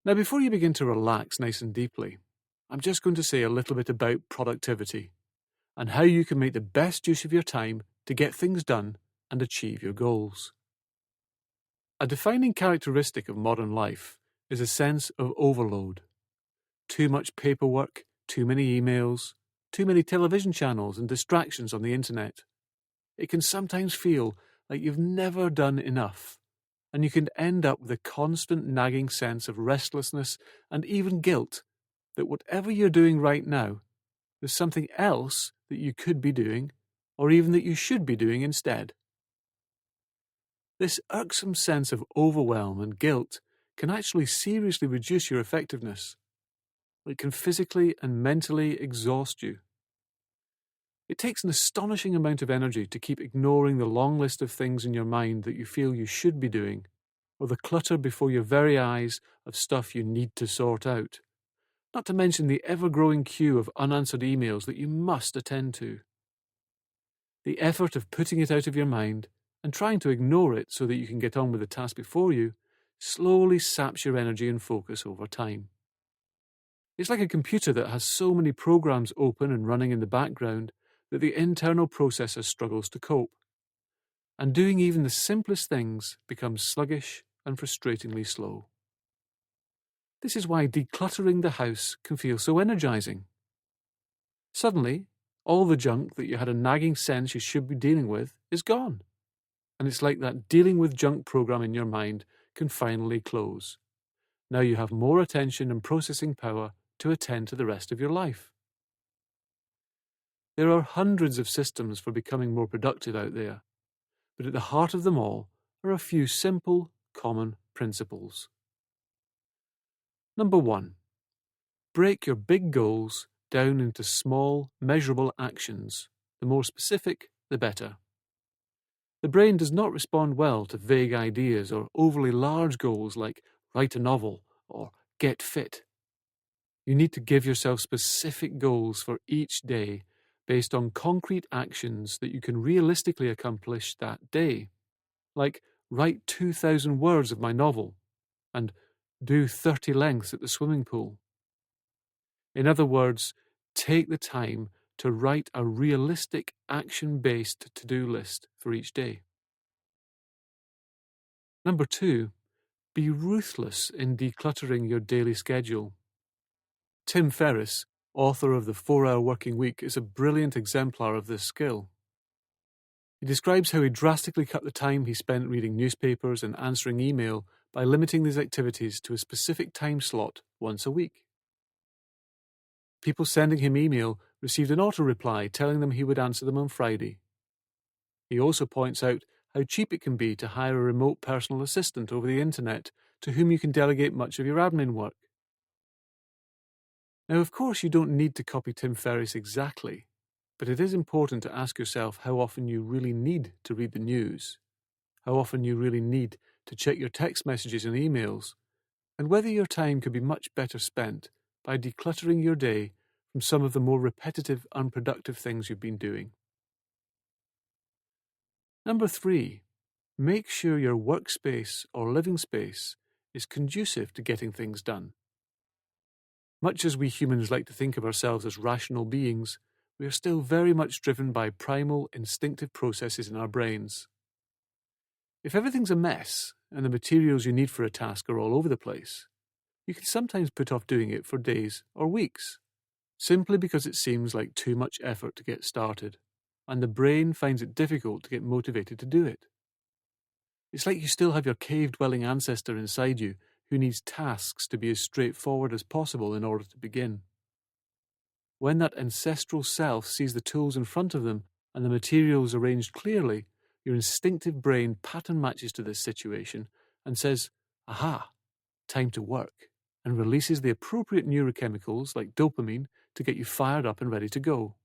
Now, before you begin to relax nice and deeply, I'm just going to say a little bit about productivity and how you can make the best use of your time to get things done and achieve your goals. A defining characteristic of modern life is a sense of overload. Too much paperwork, too many emails, too many television channels and distractions on the internet. It can sometimes feel like you've never done enough, and you can end up with a constant nagging sense of restlessness and even guilt that whatever you're doing right now, there's something else that you could be doing, or even that you should be doing instead. This irksome sense of overwhelm and guilt can actually seriously reduce your effectiveness. It can physically and mentally exhaust you. It takes an astonishing amount of energy to keep ignoring the long list of things in your mind that you feel you should be doing, or the clutter before your very eyes of stuff you need to sort out, not to mention the ever-growing queue of unanswered emails that you must attend to. The effort of putting it out of your mind and trying to ignore it so that you can get on with the task before you slowly saps your energy and focus over time. It's like a computer that has so many programs open and running in the background that the internal processor struggles to cope, and doing even the simplest things becomes sluggish and frustratingly slow. This is why decluttering the house can feel so energizing. Suddenly, all the junk that you had a nagging sense you should be dealing with is gone. And it's like that dealing with junk program in your mind can finally close. Now you have more attention and processing power to attend to the rest of your life. There are hundreds of systems for becoming more productive out there, but at the heart of them all are a few simple, common principles. Number 1. Break your big goals down into small, measurable actions. The more specific, the better. The brain does not respond well to vague ideas or overly large goals like write a novel or get fit. You need to give yourself specific goals for each day based on concrete actions that you can realistically accomplish that day, like write 2,000 words of my novel and do 30 lengths at the swimming pool. In other words, take the time to write a realistic action-based to-do list for each day. Number 2, be ruthless in decluttering your daily schedule. Tim Ferriss, author of The 4-Hour Working Week, is a brilliant exemplar of this skill. He describes how he drastically cut the time he spent reading newspapers and answering email by limiting these activities to a specific time slot once a week. People sending him email received an auto-reply telling them he would answer them on Friday. He also points out how cheap it can be to hire a remote personal assistant over the internet to whom you can delegate much of your admin work. Now, of course, you don't need to copy Tim Ferriss exactly, but it is important to ask yourself how often you really need to read the news, how often you really need to check your text messages and emails, and whether your time could be much better spent by decluttering your day from some of the more repetitive, unproductive things you've been doing. Number 3, make sure your workspace or living space is conducive to getting things done. Much as we humans like to think of ourselves as rational beings, we are still very much driven by primal, instinctive processes in our brains. If everything's a mess and the materials you need for a task are all over the place, you can sometimes put off doing it for days or weeks, simply because it seems like too much effort to get started, and the brain finds it difficult to get motivated to do it. It's like you still have your cave-dwelling ancestor inside you who needs tasks to be as straightforward as possible in order to begin. When that ancestral self sees the tools in front of them and the materials arranged clearly, your instinctive brain pattern matches to this situation and says, "Aha, time to work," and releases the appropriate neurochemicals like dopamine to get you fired up and ready to go.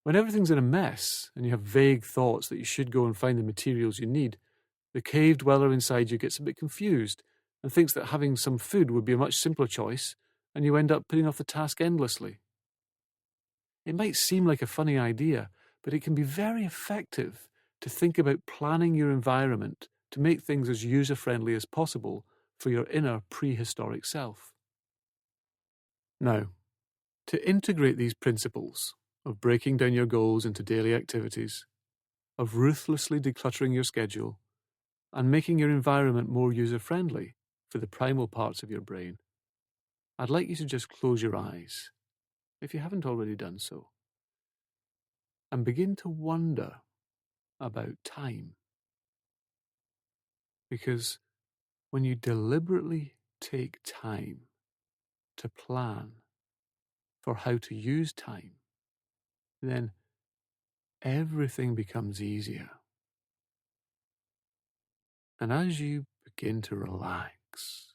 When everything's in a mess and you have vague thoughts that you should go and find the materials you need, the cave dweller inside you gets a bit confused and thinks that having some food would be a much simpler choice, and you end up putting off the task endlessly. It might seem like a funny idea, but it can be very effective to think about planning your environment to make things as user-friendly as possible for your inner prehistoric self. Now, to integrate these principles of breaking down your goals into daily activities, of ruthlessly decluttering your schedule, and making your environment more user-friendly for the primal parts of your brain, I'd like you to just close your eyes, if you haven't already done so, and begin to wonder about time. Because when you deliberately take time to plan for how to use time, then everything becomes easier. And as you begin to relax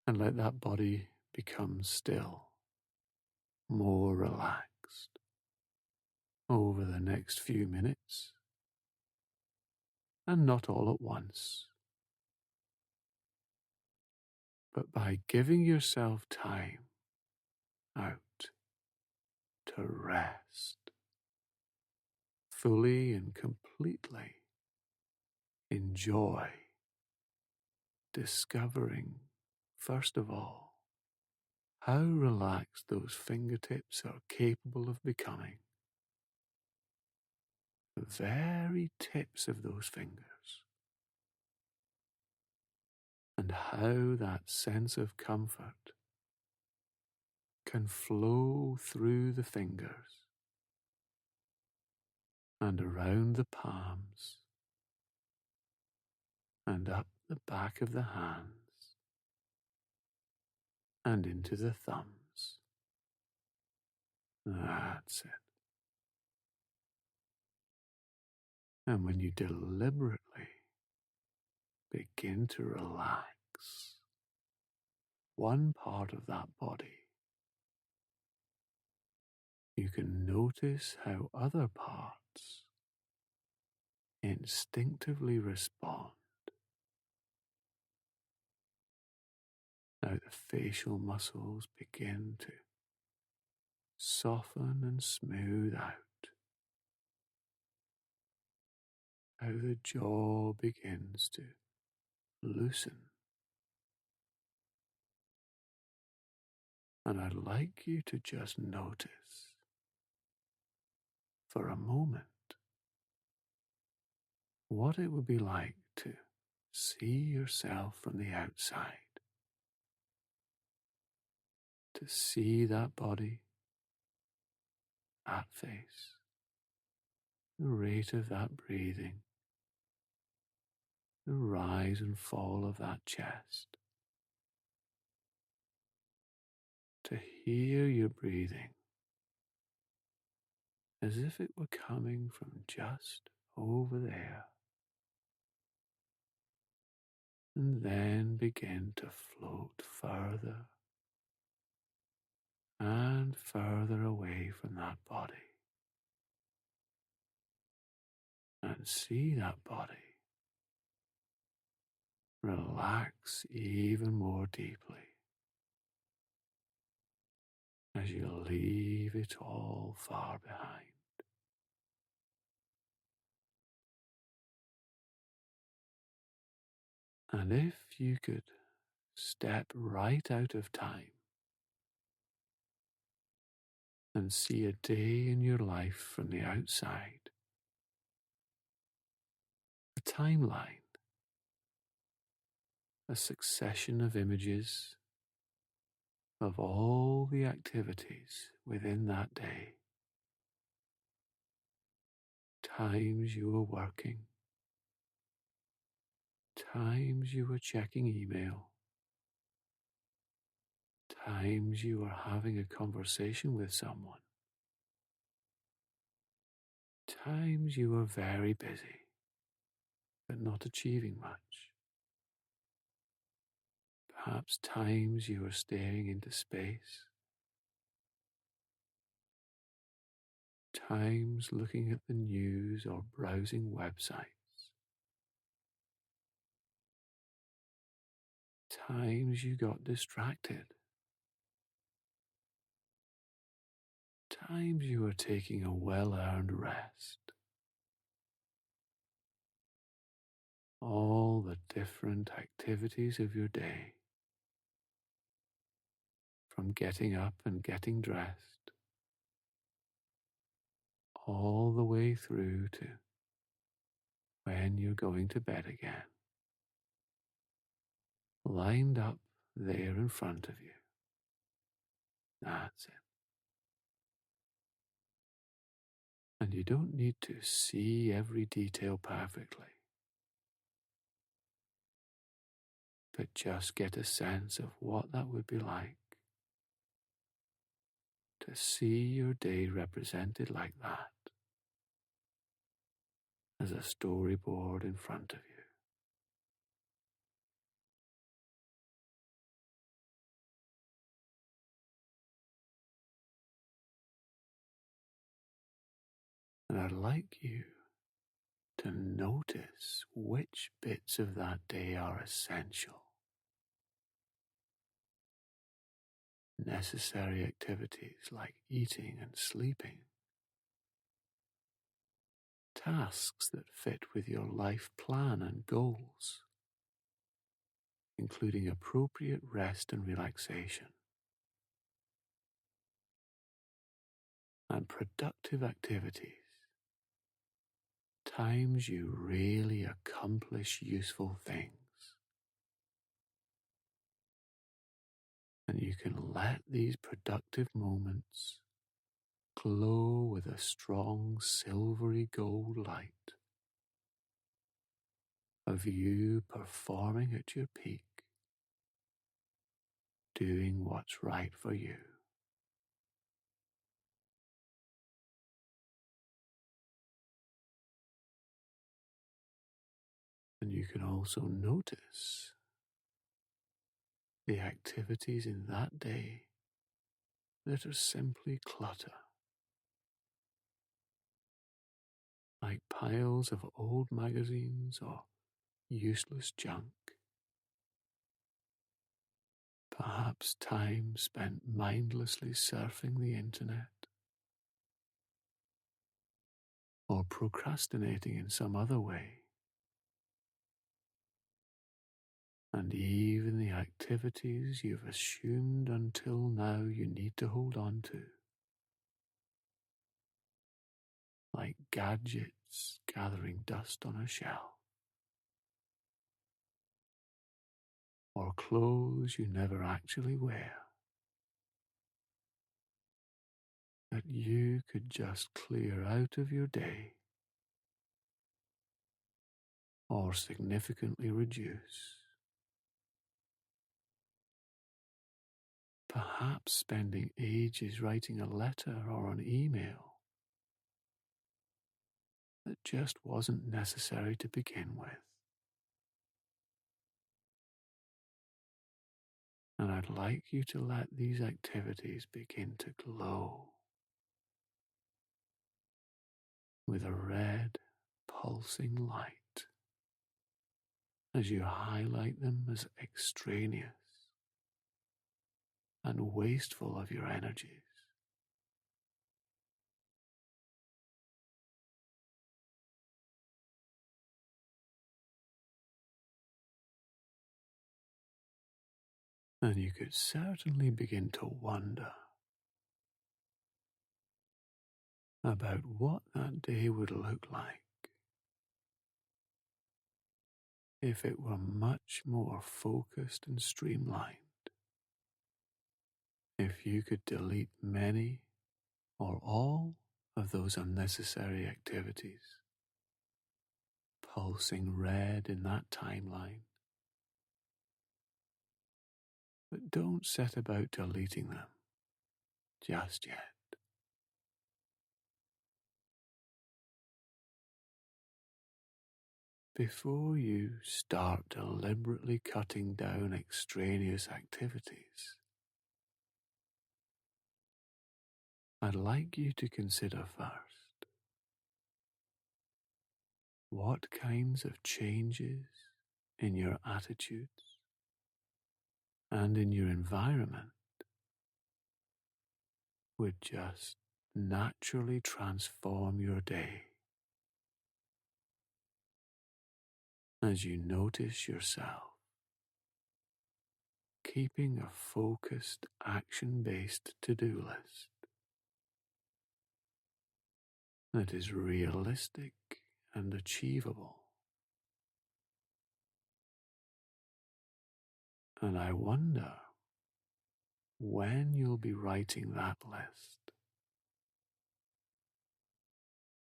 and let that body become still, more relaxed over the next few minutes, and not all at once, but by giving yourself time out to rest fully and completely, enjoy discovering, first of all, how relaxed those fingertips are capable of becoming. The very tips of those fingers, and how that sense of comfort can flow through the fingers and around the palms and up the back of the hands and into the thumbs. That's it. And when you deliberately begin to relax one part of that body, you can notice how other parts instinctively respond. Now the facial muscles begin to soften and smooth out. How the jaw begins to loosen. And I'd like you to just notice for a moment what it would be like to see yourself from the outside. To see that body, that face, the rate of that breathing, the rise and fall of that chest. To hear your breathing as if it were coming from just over there, and then begin to float further and further away from that body, and see that body relax even more deeply as you leave it all far behind. And if you could step right out of time and see a day in your life from the outside, a timeline, a succession of images of all the activities within that day, times you were working, times you were checking email, times you were having a conversation with someone, times you were very busy but not achieving much, perhaps times you were staring into space, times looking at the news or browsing websites, times you got distracted, times you were taking a well-earned rest. all the different activities of your day, from getting up and getting dressed, all the way through to when you're going to bed again, lined up there in front of you. That's it. And you don't need to see every detail perfectly, but just get a sense of what that would be like to see your day represented like that, as a storyboard in front of you. And I'd like you to notice which bits of that day are essential, necessary activities like eating and sleeping, tasks that fit with your life plan and goals, including appropriate rest and relaxation, and productive activities, times you really accomplish useful things. And you can let these productive moments glow with a strong silvery gold light of you performing at your peak, doing what's right for you. And you can also notice the activities in that day that are simply clutter, like piles of old magazines or useless junk. Perhaps time spent mindlessly surfing the internet, or procrastinating in some other way. And even the activities you've assumed until now you need to hold on to, like gadgets gathering dust on a shelf, or clothes you never actually wear, that you could just clear out of your day or significantly reduce. Perhaps spending ages writing a letter or an email that just wasn't necessary to begin with. And I'd like you to let these activities begin to glow with a red, pulsing light as you highlight them as extraneous and wasteful of your energies. And you could certainly begin to wonder about what that day would look like if it were much more focused and streamlined. If you could delete many or all of those unnecessary activities, pulsing red in that timeline. But don't set about deleting them just yet. Before you start deliberately cutting down extraneous activities, I'd like you to consider first what kinds of changes in your attitudes and in your environment would just naturally transform your day. as you notice yourself keeping a focused, action-based to-do list that is realistic and achievable. And I wonder when you'll be writing that list.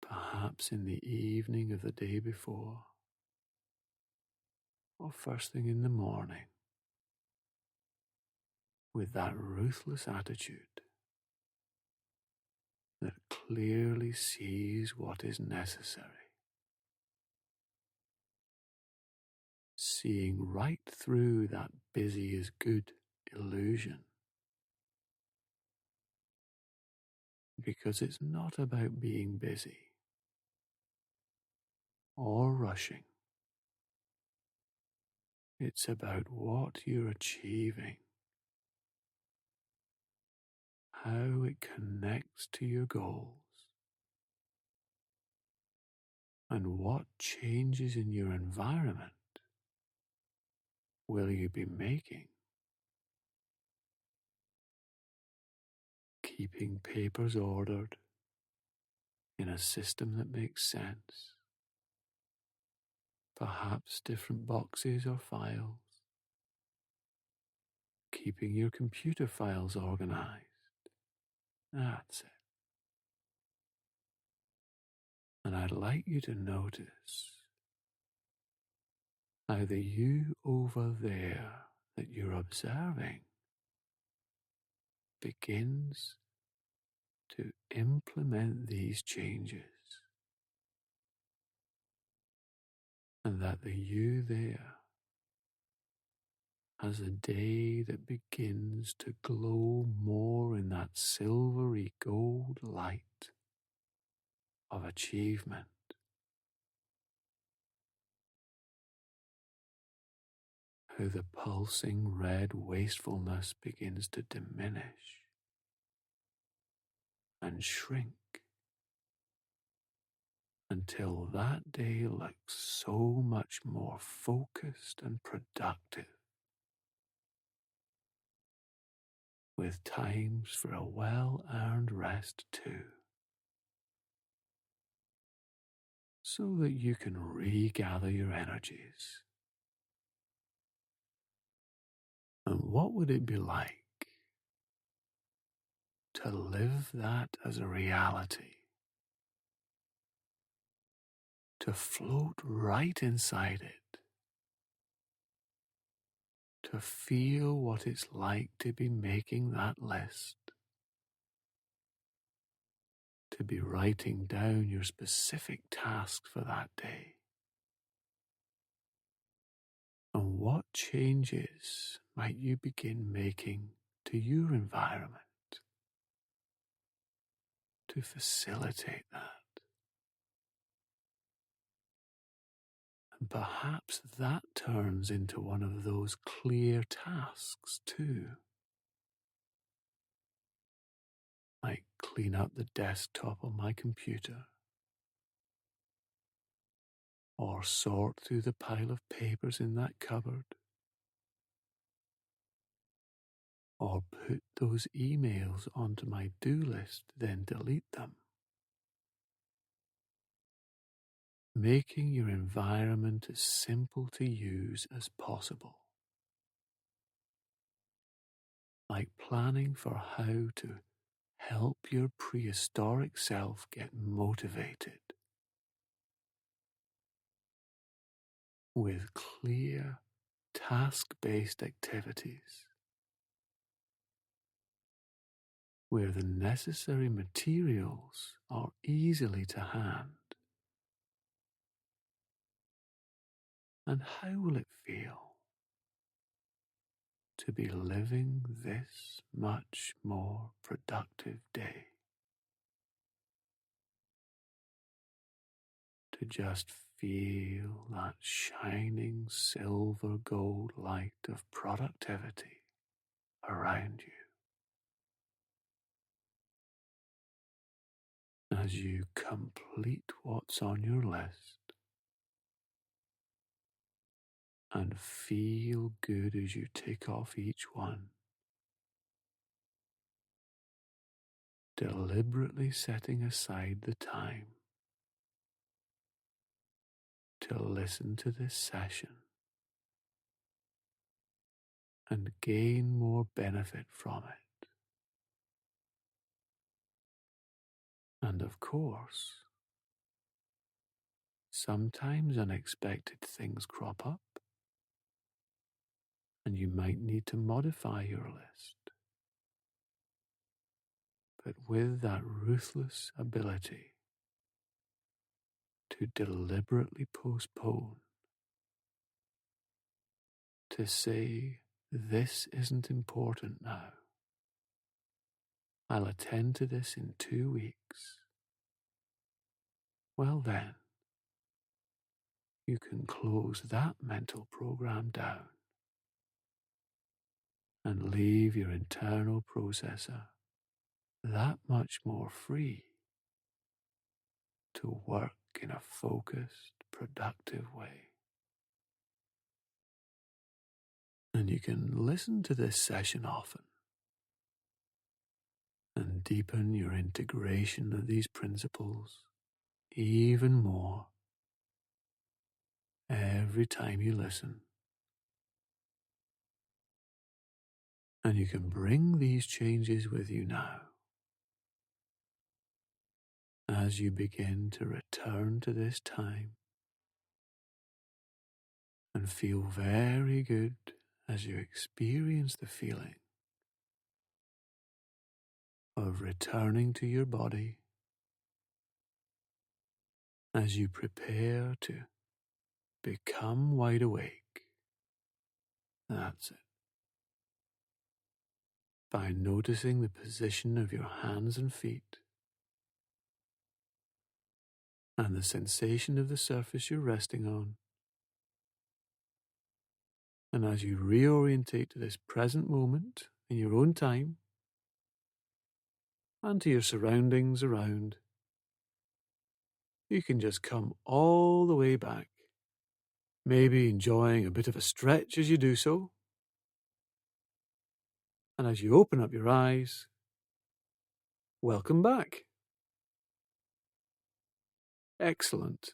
Perhaps in the evening of the day before, or first thing in the morning, with that ruthless attitude that clearly sees what is necessary, seeing right through that busy is good illusion, because it's not about being busy or rushing. It's about what you're achieving, how it connects to your goals, and what changes in your environment will you be making. Keeping papers ordered in a system that makes sense, perhaps different boxes or files, keeping your computer files organized. That's it. And I'd like you to notice how the you over there that you're observing begins to implement these changes, and that the you there has a day that begins to glow more in that silvery gold light of achievement. How the pulsing red wastefulness begins to diminish and shrink until that day looks so much more focused and productive, with times for a well-earned rest too, so that you can regather your energies. And what would it be like to live that as a reality? To float right inside it, to feel what it's like to be making that list, to be writing down your specific tasks for that day, and what changes might you begin making to your environment to facilitate that. And perhaps that turns into one of those clear tasks too, like clean up the desktop on my computer, or sort through the pile of papers in that cupboard, or put those emails onto my do list, then delete them. Making your environment as simple to use as possible, like planning for how to help your prehistoric self get motivated with clear, task-based activities where the necessary materials are easily to hand. And how will it feel to be living this much more productive day? To just feel that shining silver gold light of productivity around you as you complete what's on your list and feel good as you tick off each one, deliberately setting aside the time to listen to this session and gain more benefit from it. And of course, sometimes unexpected things crop up, and you might need to modify your list. But with that ruthless ability to deliberately postpone, to say, this isn't important now, I'll attend to this in 2 weeks, well then, you can close that mental program down and leave your internal processor that much more free to work in a focused, productive way. And you can listen to this session often and deepen your integration of these principles even more every time you listen. And you can bring these changes with you now as you begin to return to this time and feel very good as you experience the feeling of returning to your body as you prepare to become wide awake. That's it. By noticing the position of your hands and feet and the sensation of the surface you're resting on. And as you reorientate to this present moment in your own time and to your surroundings around, you can just come all the way back, maybe enjoying a bit of a stretch as you do so. And as you open up your eyes, welcome back. Excellent.